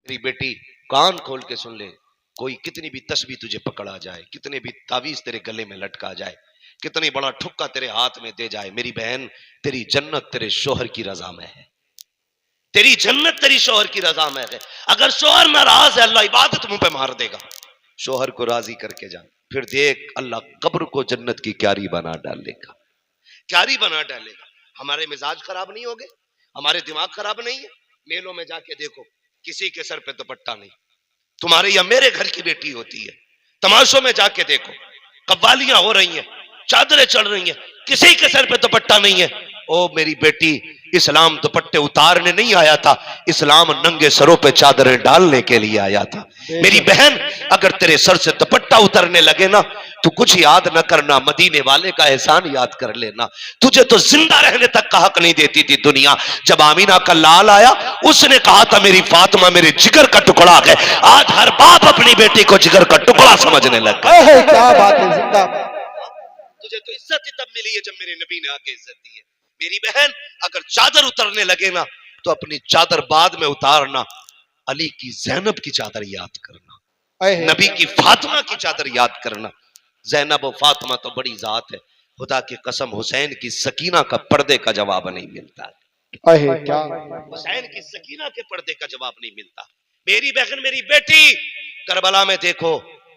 मेरी बेटी कान खोल के सुन ले, कोई कितनी भी तस्बीह तुझे पकड़ा जाए, कितने भी तावीज तेरे गले में लटका जाए, कितनी बड़ा ठुक्का तेरे हाथ में दे जाए, मेरी बहन तेरी जन्नत तेरे शोहर की रजा में है। तेरी जन्नत तेरी शोहर की रजा में है। अगर शोहर नाराज है, अल्लाह इबादत मुंह पे मार देगा। शोहर को राजी करके जा, फिर देख अल्लाह कब्र को जन्नत की क्यारी बना डालेगा, क्यारी बना डालेगा। हमारे मिजाज खराब नहीं हो गए, हमारे दिमाग खराब नहीं है। मेलों में जाके देखो, किसी के सर पे दुपट्टा नहीं। तुम्हारे या मेरे घर की बेटी होती है। तमाशों में जाके देखो, कव्वालियां हो रही हैं, चादरें चढ़ रही हैं, किसी के सर पे दुपट्टा नहीं है। ओ मेरी बेटी, इस्लाम दुपट्टे उतारने नहीं आया था, इस्लाम नंगे सरों पे चादरें डालने के लिए आया था। मेरी बहन, अगर तेरे सर से दुपट्टा उतरने लगे ना, तू कुछ याद न करना, मदीने वाले का एहसान याद कर लेना। तुझे तो जिंदा रहने तक का हक नहीं देती थी दुनिया। जब आमीना का लाल आया, उसने कहा था मेरी फातिमा मेरे जिगर का टुकड़ा है। आज हर बाप अपनी बेटी को जिगर का टुकड़ा समझने लग गया। क्या बात है, जिंदाबाद। तुझे तो इज्जत ही तब मिली है जब मेरे नबी ने आके इज्जत दी है। मेरी बहन, अगर चादर उतरने लगे ना, तो अपनी चादर बाद में उतारना। अली की ज़ैनब की चादर याद करना, नबी की फातिमा की चादर याद करना। ज़ैनब और फातिमा तो बड़ी जात है, खुदा की कसम हुसैन की सकीना का पर्दे का जवाब नहीं मिलता। हुसैन की सकीना के पर्दे का जवाब नहीं मिलता। मेरी बहन, मेरी बेटी, करबला में देखो,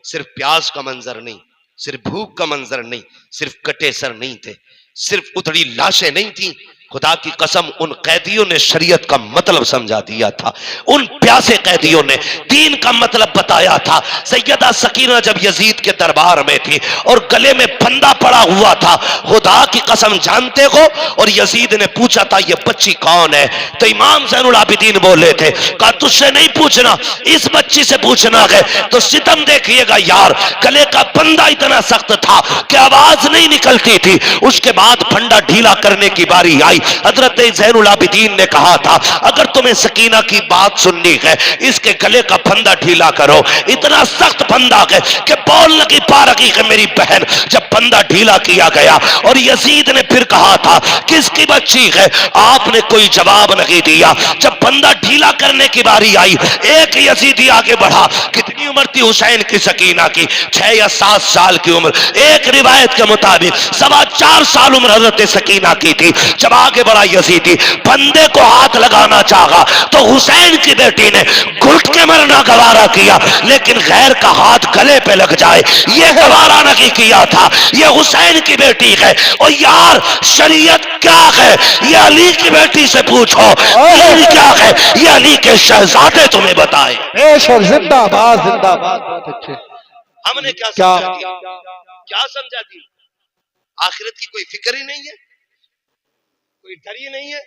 सिर्फ प्याज का मंजर नहीं, सिर्फ भूख का मंजर नहीं, सिर्फ कटे सर नहीं थे, सिर्फ उतड़ी लाशें नहीं थी। खुदा की कसम, उन कैदियों ने शरीयत का मतलब समझा दिया था, उन प्यासे कैदियों ने दीन का मतलब बताया था। सैयदा सकीना जब यजीद के दरबार में थी और गले में फंदा पड़ा हुआ था, खुदा की कसम जानते हो, और यजीद ने पूछा था ये बच्ची कौन है, तो इमाम ज़ैनुल आबिदीन बोले थे, कहा तुझसे नहीं पूछना, इस बच्ची से पूछना है। तो सितम देखिएगा यार, गले का फंदा इतना सख्त था कि आवाज नहीं निकलती थी। उसके बाद फंदा ढीला करने की बारी आई। हजरत ज़ैनुल आबिदीन ने कहा था, अगर तुम्हें सकीना की बात सुननी है, इसके गले का फंदा ढीला करो। इतना सख्त फंदा है कि बोल लगी पा रही है मेरी बहन। जब फंदा ढीला किया गया और यजीद ने फिर कहा था किसकी बच्ची है, आपने कोई जवाब नहीं दिया। जब फंदा ढीला करने की बारी आई, एक यजीदी आगे बढ़ा। कितनी उम्र थी हुसैन की सकीना की? 6 या 7 साल की उम्र। एक रिवायत के मुताबिक 4.25 साल उम्र हजरत सकीना की थी। जब आगे बढ़ा यजीदी, फंदे को हाथ लगाना चाहा तो हुसैन की बेटी ने घुट के मरना गवारा किया, लेकिन गैर का हाथ गले पे लग जाए ये गवारा नहीं किया था। ये हुसैन की बेटी है। और यार, शरीयत क्या है ये अली की बेटी से पूछो, दीन क्या है ये अली के शहजादे तुम्हें बताए। जिंदाबाद जिंदाबाद, बहुत अच्छे। हमने क्या समझा दिया, क्या समझा दी? आखिरत की कोई फिक्र ही नहीं है, कोई डर ही नहीं है।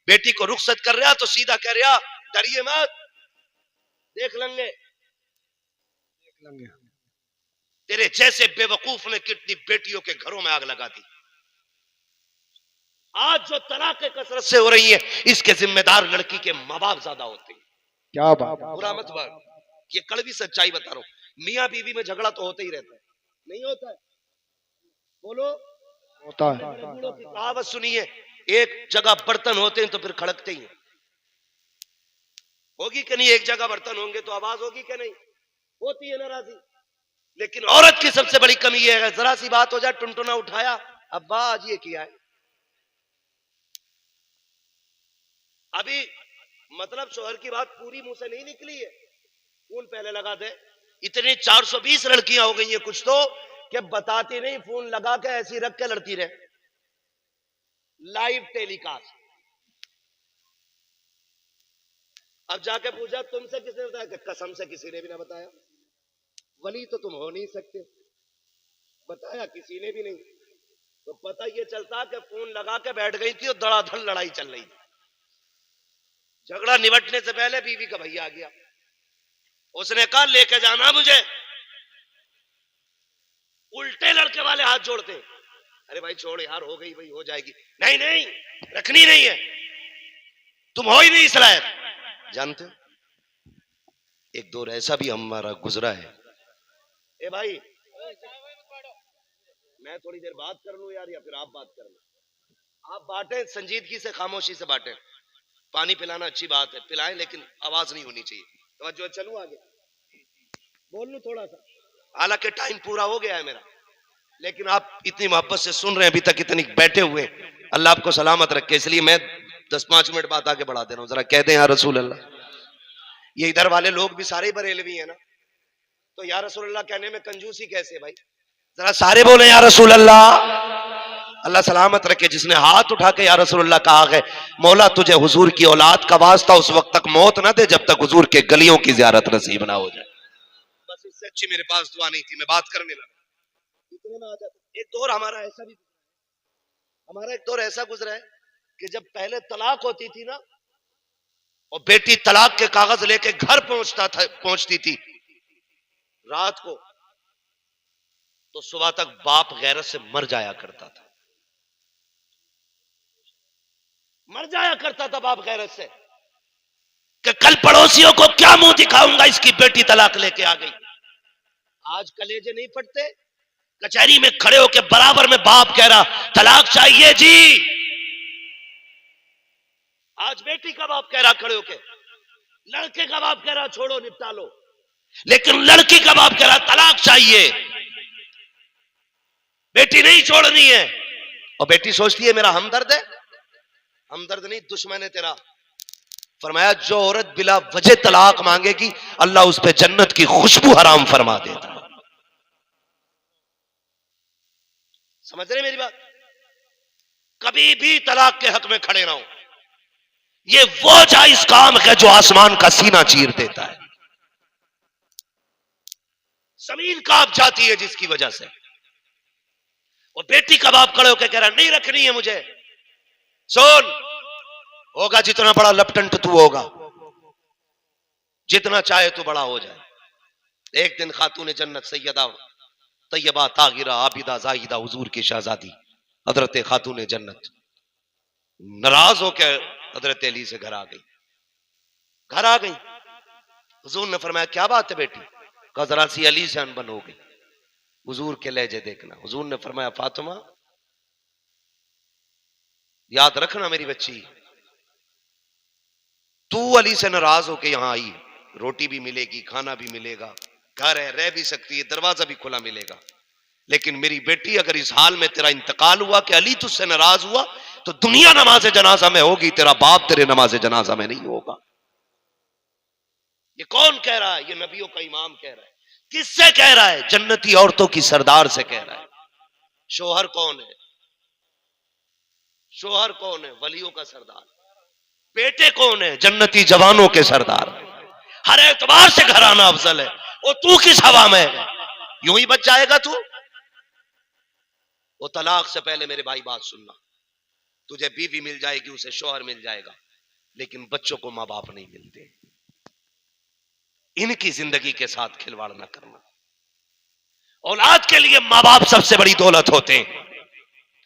बेटी को रुखसत कर रहा तो सीधा कह रहा डरिए मत, देख लेंगे। तेरे जैसे बेवकूफ ने कितनी बेटियों के घरों में आग लगा दी। आज जो तलाक कसरत से हो रही है, इसके जिम्मेदार लड़की के माँ बाप ज्यादा होते हैं। क्या बात, बुरा मत बात, ये कड़वी सच्चाई बता रहा हूं। मियां बीवी में झगड़ा तो होता ही रहता है, नहीं होता है? बोलो, होता है। बूढ़ों की कहावत सुनिए, एक जगह बर्तन होते हैं तो फिर खड़कते ही हैं। होगी कि नहीं? एक जगह बर्तन होंगे तो आवाज होगी कि नहीं? होती है नाराजी। लेकिन औरत की सबसे बड़ी कमी यह है, जरा सी बात हो जाए, टुनटुना उठाया, अब्बा आज ये किया है। अभी मतलब शोहर की बात पूरी मुंह से नहीं निकली है, फोन पहले लगा दे। इतनी 420 लड़कियां हो गई हैं कुछ तो, कि बताती नहीं, फोन लगा के ऐसी रख के लड़ती रहे। Live telecast. अब जाके पूछा तुमसे किसने बताया? कि कसम से किसी ने भी ना बताया। वली तो तुम हो नहीं सकते, बताया किसी ने भी नहीं। तो पता ये चलता कि फोन लगा के बैठ गई थी और धड़ाधड़ लड़ाई चल रही थी। झगड़ा निपटने से पहले बीवी का भैया आ गया, उसने कहा लेके जाना मुझे। उल्टे लड़के वाले हाथ जोड़ते, अरे भाई छोड़ यार, हो गई भाई, हो जाएगी। नहीं नहीं, रखनी नहीं है, तुम हो ही नहीं इस लायक। जानते हो, एक दौर ऐसा भी हमारा गुजरा है। ए भाई, मैं थोड़ी देर बात कर लूं यार, या फिर आप बात कर लो? आप बांटे संजीदगी से, खामोशी से बांटे। पानी पिलाना अच्छी बात है, पिलाएं, लेकिन आवाज नहीं होनी चाहिए। तो जो चलूं आगे बोल लूं थोड़ा सा, हालांकि टाइम पूरा हो गया है मेरा, लेकिन आप इतनी मोहब्बत से सुन रहे हैं, अभी तक इतनी बैठे हुए, अल्लाह आपको सलामत रखे, इसलिए मैं 10-5 मिनट बाद आगे बढ़ा दे रहा हूं। जरा कह दें या रसूल अल्लाह। ये इधर वाले लोग भी सारे बरेलवी है ना, तो या रसूल अल्लाह कहने में कंजूसी कैसे भाई? जरा सारे बोले या रसूल अल्लाह। अल्लाह सलामत रखे। जिसने हाथ उठा के या रसूल अल्लाह कहा है, मौला तुझे हुजूर की औलाद का वास्ता उस वक्त तक मौत ना दे जब तक हुजूर के गलियों की जियारत नसीब ना हो जाए। बस इससे अच्छी मेरे पास दुआ नहीं थी, मैं बात करने लगा, इतने में आ जाता। एक दौर हमारा एक दौर ऐसा गुजरा है कि जब पहले तलाक होती थी ना, और बेटी तलाक के कागज लेके घर पहुंचती थी रात को, तो सुबह तक बाप गैरत से मर जाया करता था, मर जाया करता था बाप गैरत से, कि कल पड़ोसियों को क्या मुंह दिखाऊंगा, इसकी बेटी तलाक लेके आ गई। आज कलेजे नहीं फटते, कचहरी में खड़े होके बराबर में बाप कह रहा तलाक चाहिए जी, आज बेटी का बाप कह रहा खड़े होके, लड़के का बाप कह रहा छोड़ो निपटा लो, लेकिन लड़की का बाप कह रहा तलाक चाहिए, बेटी नहीं छोड़नी है। और बेटी सोचती है मेरा हमदर्द है, हमदर्द नहीं दुश्मन है तेरा। फरमाया जो औरत बिला वजह तलाक मांगेगी अल्लाह उस पे जन्नत की खुशबू हराम फरमा देता। समझ रहे मेरी बात? कभी भी तलाक के हक में खड़े रहो, ये वो जायज काम है जो आसमान का सीना चीर देता है, जमीन कांप जाती है जिसकी वजह से। और बेटी का बाप खड़े होकर कह रहा नहीं रखनी है मुझे, सुन होगा जितना बड़ा लपटंट तू होगा, जितना चाहे तू बड़ा हो जाए। एक दिन खातून जन्नत सैयदा तैयबा तागिरा आबिदा जाहिदा हुजूर की शहजादी हजरत खातून जन्नत नाराज होकर हजरत अली से घर आ गई। हुजूर ने फरमाया क्या बात है बेटी? कहा जरा सी अली से अनबन हो गई। हुजूर के लहजे देखना। हुजूर ने फरमाया फातिमा याद रखना मेरी बच्ची, तू अली से नाराज होके यहां आई, रोटी भी मिलेगी, खाना भी मिलेगा, घर है, रह भी सकती है, दरवाजा भी खुला मिलेगा, लेकिन मेरी बेटी अगर इस हाल में तेरा इंतकाल हुआ कि अली तुझसे नाराज हुआ तो दुनिया नमाज जनाजा में होगी, तेरा बाप तेरे नमाज जनाजा में नहीं होगा। ये कौन कह रहा है? ये नबियों का इमाम कह रहा है। किससे कह रहा है? जन्नती औरतों की सरदार से कह रहा है। शोहर कौन है? शोहर कौन है? वलियों का सरदार। बेटे कौन है? जन्नती जवानों के सरदार। हर एतबार से घर आना अफजल है। और तू किस हवा में है? यूं ही बच जाएगा तू? वो तलाक से पहले मेरे भाई बात सुनना, तुझे बीवी मिल जाएगी, उसे शोहर मिल जाएगा, लेकिन बच्चों को मां बाप नहीं मिलते। इनकी जिंदगी के साथ खिलवाड़ न करना। औलाद के लिए मां बाप सबसे बड़ी दौलत होते हैं।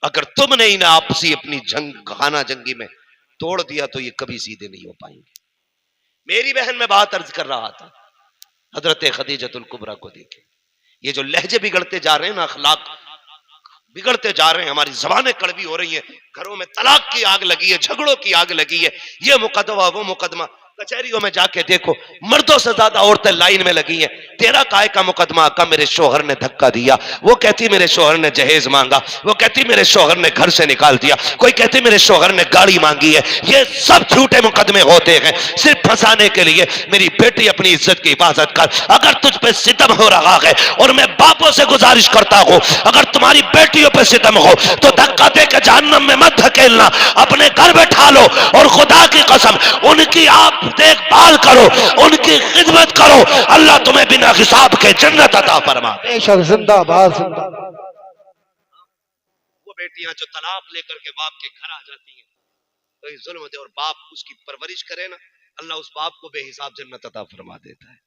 अगर तुमने इन्हें आपसी अपनी खाना जंगी में तोड़ दिया तो ये कभी सीधे नहीं हो पाएंगे। मेरी बहन में बात अर्ज कर रहा था, हजरत खदीजतुल कुबरा को देखे, ये जो लहजे बिगड़ते जा रहे हैं ना, अखलाक बिगड़ते जा रहे हैं, हमारी जबानें कड़वी हो रही हैं, घरों में तलाक की आग लगी है, झगड़ों की आग लगी है, ये मुकदमा वो मुकदमा। कचहरियों में जाके देखो, मर्दों से ज्यादा औरतें लाइन में लगी हैं। तेरा काय का मुकदमा? का मेरे शोहर ने धक्का दिया, वो कहती मेरे शोहर ने जहेज मांगा, वो कहती मेरे शोहर ने घर से निकाल दिया, कोई कहती मेरे शोहर ने गाड़ी मांगी है। ये सब झूठे मुकदमे होते हैं सिर्फ फंसाने के लिए। मेरी बेटी अपनी इज्जत की हिफाजत कर। अगर तुझ पे सितम हो रहा है, और मैं बापों से गुजारिश करता हूं, अगर तुम्हारी बेटियों पे सितम हो तो धक्का दे के जहन्नम में मत धकेलना, अपने घर बैठा लो, और खुदा की कसम उनकी आप देखभाल करो, उनकी खिदमत करो, अल्लाह तुम्हें बिना हिसाब के जन्नत अता फरमा। बेशक जिंदाबाद जिंदाबाद। वो बेटियां जो तलाक लेकर के बाप के घर आ जाती हैं तो ये जुल्म है, और बाप उसकी परवरिश करे ना, अल्लाह उस बाप को बेहिसाब जन्नत अता फरमा देता है।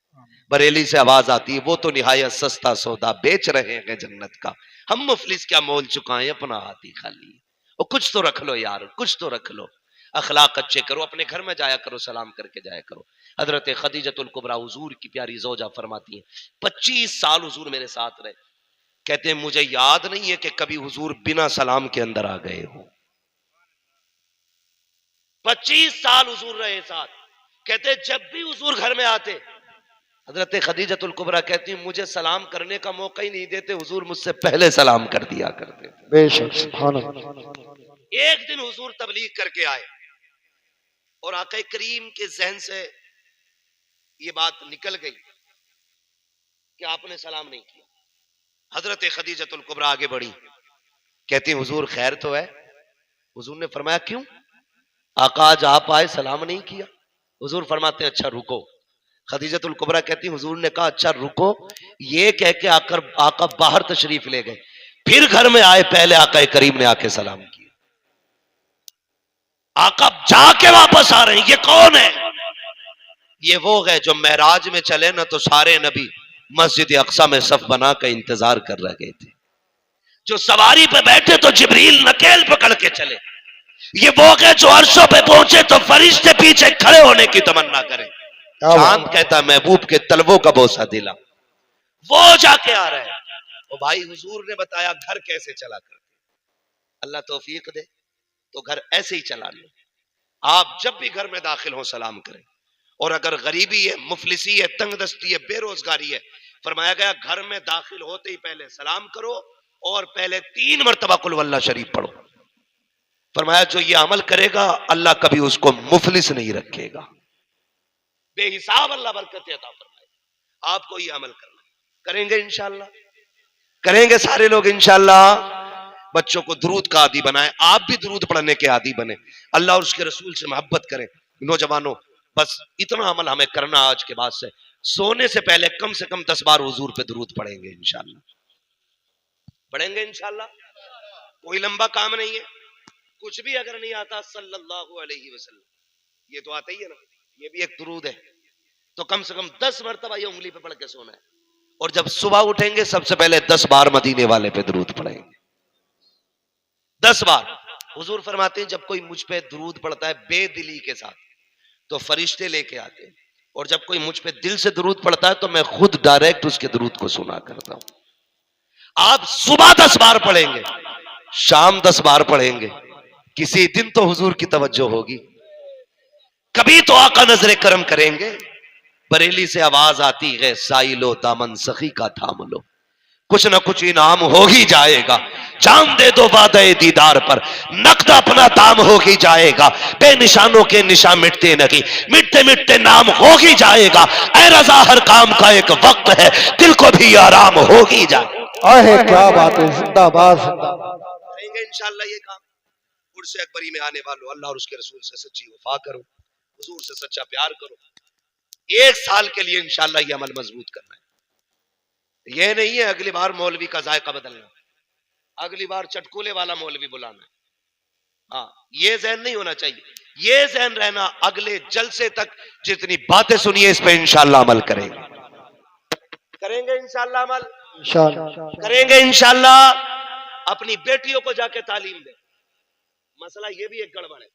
बरेली से आवाज आती है, वो तो निहायत सस्ता सौदा बेच रहे हैं जन्नत का, हम मुफलिस क्या मोल चुकाएं अपना हाथ ही खाली। और कुछ तो रख लो यार, कुछ तो रख लो, अखलाक अच्छे करो, अपने घर में जाया करो, सलाम करके जाया करो। हजरत खदीजतुल कुबरा हुजूर की प्यारी ज़ौजा फरमाती हैं, 25 साल हुजूर मेरे साथ रहे। कहते हैं मुझे याद नहीं है कि कभी हुजूर बिना सलाम के अंदर आ गए हो। 25 साल हुजूर रहे साथ। कहते जब भी हुजूर घर में आते हजरत खदीजतुल कुबरा कहती हैं मुझे सलाम करने का मौका ही नहीं देते, हुजूर मुझसे पहले सलाम कर दिया करते थे। बेशक सुभान अल्लाह। एक दिन हुजूर तबलीग करके आए और आका करीम के जहन से ये बात निकल गई कि आपने सलाम नहीं किया। हजरत खदीजतुल कुबरा आगे बढ़ी, कहती हुजूर खैर तो है। हुजूर ने फरमाया क्यों? आका आज आप आए सलाम नहीं किया। हुजूर फरमाते अच्छा रुको। खदीजतुल कुबरा कहती हुजूर ने कहा अच्छा रुको, ये कह के आकर आका बाहर तशरीफ ले गए, फिर घर में आए, पहले आका करीम ने आके सलाम किया। आका जाके वापस आ रहे हैं, ये कौन है? ये वो है जो महराज में चले ना तो सारे नबी मस्जिद अक्सा में सफ बना कर इंतजार कर रहे थे, जो सवारी पे बैठे तो जिब्रील नकेल पकड़ के चले। ये वो है जो अर्शों पे पहुंचे तो फरिश्ते पीछे खड़े होने की तमन्ना करें। चांद कहता महबूब के तलवों का बोसा दिला, वो जाके आ रहे हैं। तो भाई हुजूर ने बताया घर कैसे चला करते, अल्लाह तौफीक दे तो घर ऐसे ही चला लो। आप जब भी घर में दाखिल हो सलाम करें, और अगर गरीबी है, मुफलिसी है, तंगदस्ती है, बेरोजगारी है, फरमाया गया घर में दाखिल होते ही पहले सलाम करो और पहले 3 मरतबा कुल वल्लाह शरीफ पढ़ो। फरमाया जो ये अमल करेगा अल्लाह कभी उसको मुफलिस नहीं रखेगा, बेहिसाब अल्लाह बरकत अता फरमाएगा। आपको ये अमल करना है, करेंगे इंशाअल्लाह, करेंगे सारे लोग इंशाअल्लाह। बच्चों को दुरूद का आदी बनाएं, आप भी दुरूद पढ़ने के आदी बने, अल्लाह और उसके रसूल से मोहब्बत करें। नौजवानों बस इतना अमल हमें करना आज के बाद से, सोने से पहले कम से कम 10 बार हुजूर पे दुरूद पढ़ेंगे इंशाअल्लाह, पढ़ेंगे इंशाअल्लाह। कोई लंबा काम नहीं है, कुछ भी अगर नहीं आता सल्लल्लाहु अलैहि वसल्लम, ये तो आता ही है ना, ये भी एक दुरूद है, तो कम से कम 10 मरतबा ये उंगली पे पढ़ के सोना है। और जब सुबह उठेंगे सबसे पहले 10 बार मदीने वाले पे दुरूद पढ़ेंगे, 10 बार। हुजूर फरमाते हैं जब कोई मुझ पे दुरूद पढ़ता है बेदिली के साथ तो फरिश्ते लेके आते हैं, और जब कोई मुझ पे दिल से दुरूद पढ़ता है तो मैं खुद डायरेक्ट उसके दुरूद को सुना करता हूं। आप सुबह 10 बार पढ़ेंगे, शाम 10 बार पढ़ेंगे, किसी दिन तो हुजूर की तवज्जो होगी, कभी तो आका नजरे करम करेंगे। बरेली से आवाज आती है साइलो दामन सखी का थाम लो, कुछ ना कुछ इनाम हो ही जाएगा, जान दे दो वादे दीदार पर, नकद अपना दाम हो ही जाएगा, बेनिशानों के निशान मिटते नहीं, मिटते मिटते नाम हो ही जाएगा। ऐ रजा हर काम का एक वक्त है, दिल को भी आराम हो ही जाए। आहे क्या बात है, जिंदाबाद जिंदाबाद। करेंगे इंशाअल्लाह ये काम। उर्स अकबरी में आने वालों, अल्लाह और उसके रसूल से सच्ची वफा करो, हुजूर से सच्चा प्यार करो। 1 साल के लिए इंशाअल्लाह ये अमल मजबूत करना है। ये नहीं है अगली बार मौलवी का जायका बदलना, अगली बार चटकुले वाला मौलवी बुलाना। हाँ, ये ज़हन नहीं होना चाहिए, ये ज़हन रहना अगले जलसे तक जितनी बातें सुनिए इस पे इंशाअल्लाह अमल करेंगे, करेंगे इंशाअल्लाह अमल, करेंगे इंशाअल्लाह। अपनी बेटियों को जाके तालीम दे। मसला ये भी एक गड़बड़ है,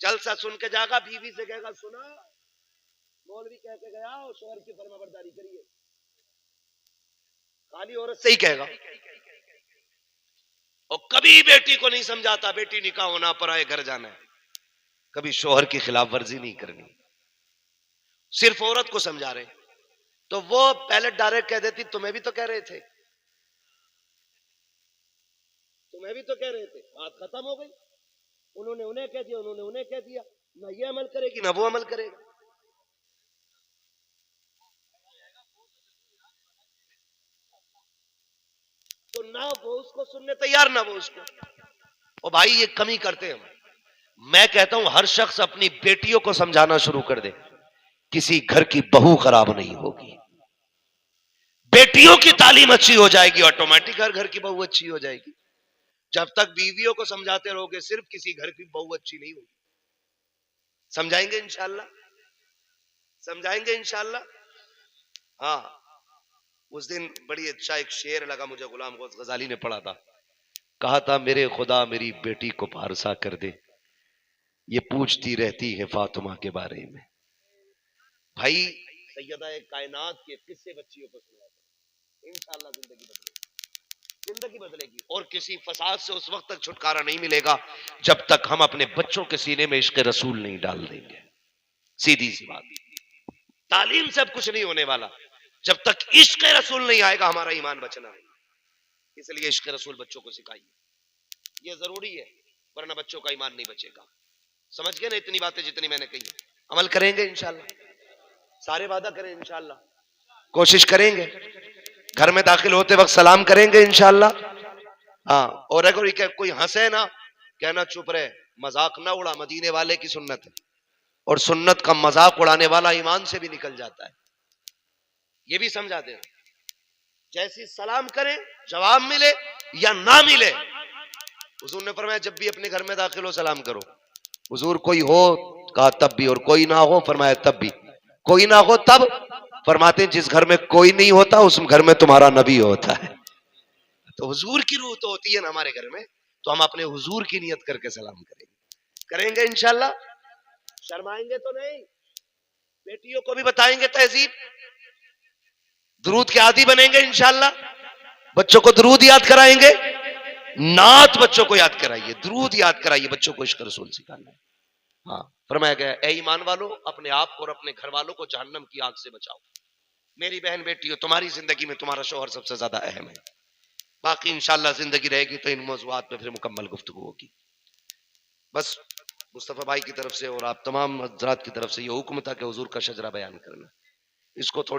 जलसा सुन के जाएगा, बीवी से कहेगा सुना मौलवी कह के गया और शोहर की फरमाबरदारी करिए, खाली औरत से ही कहेगा, और कभी बेटी को नहीं समझाता बेटी निकाह होना, पराए घर जाना है, कभी शोहर की खिलाफ वर्जी नहीं करनी, सिर्फ औरत को समझा रहे। तो वो पहले डायरेक्ट कह देती तुम्हें भी तो कह रहे थे, तुम्हें भी तो कह रहे थे, बात खत्म हो गई। उन्होंने उन्हें कह दिया, उन्होंने उन्हें कह दिया, ना ये अमल करेगी ना वो अमल करेगा। तो ना वो उसको सुनने तैयार ना वो उसको। और भाई ये कमी करते हैं। मैं कहता हूं हर शख्स अपनी बेटियों को समझाना शुरू कर दे, किसी घर की बहू खराब नहीं होगी। बेटियों की तालीम अच्छी हो जाएगी, ऑटोमेटिक हर घर की बहू अच्छी हो जाएगी। जब तक बीवियों को समझाते रहोगे सिर्फ किसी घर की बहू अच्छी नहीं होगी। समझाएंगे इंशाअल्लाह, समझाएंगे इंशाअल्लाह। हाँ, उस दिन बड़ी अच्छा एक शेर लगा मुझे, गुलाम गौस गजाली ने पढ़ा था, कहा था मेरे खुदा मेरी बेटी को पारसा कर दे, ये पूछती रहती है फातिमा के बारे में। भाई सैयदा कायनात के किस्से बच्चियों को सुनाया, इंशाअल्लाह जिंदगी बदलेगी, जिंदगी बदलेगी। और किसी फसाद से उस वक्त तक छुटकारा नहीं मिलेगा जब तक हम अपने बच्चों के सीने में इश्क रसूल नहीं डाल देंगे। सीधी सी बात। तालीम से अब कुछ नहीं होने वाला। जब तक इश्क रसूल नहीं आएगा हमारा ईमान बचना है। इसलिए इश्क रसूल बच्चों को सिखाइए, ये जरूरी है, वरना बच्चों का ईमान नहीं बचेगा। समझ गए ना इतनी बातें जितनी मैंने कही है? अमल करेंगे इंशाल्लाह, सारे वादा करें इंशाल्लाह, कोशिश करेंगे। घर में दाखिल होते वक्त सलाम करेंगे इंशाल्लाह। हाँ, और अगर कोई हंसे ना, कहना चुप रहे, मजाक ना उड़ा, मदीने वाले की सुन्नत है, और सुन्नत का मजाक उड़ाने वाला ईमान से भी निकल जाता है। ये भी समझा दे। जैसी सलाम करें, जवाब मिले या ना मिले, हुजूर ने फरमाया जब भी अपने घर में दाखिल हो सलाम करो। हुजूर कोई हो कहा तब भी, और कोई ना हो फरमाया तब भी। कोई ना हो तब फरमाते जिस घर में कोई नहीं होता उस घर में तुम्हारा नबी होता है। तो हुजूर की रूह तो होती है ना हमारे घर में, तो हम अपने हुजूर की नियत करके सलाम करेंगे इंशाल्लाह। शर्माएंगे तो नहीं, बेटियों को भी बताएंगे तहजीब, दुरूद के आदी बनेंगे इंशाल्लाह। बच्चों को दुरूद याद कराएंगे, नात बच्चों को याद कराइए, दुरूद याद कराइए, बच्चों को इश्क रसूल सिखाना है। हाँ, फरमाया गया ए ईमान वालों, अपने आप और अपने घर वालों को जहन्नम की आग से बचाओ। मेरी बहन बेटियों, तुम्हारी जिंदगी में तुम्हारा शौहर सबसे ज्यादा अहम है। बाकी इंशाल्लाह जिंदगी रहेगी तो इन मौज़ूआत पे फिर मुकम्मल गुफ्तगू होगी। बस मुस्तफ़ा भाई की तरफ से और आप तमाम हज़रात की तरफ से ये हुक्म था कि हुजूर का शजरा बयान करना, इसको थोड़ी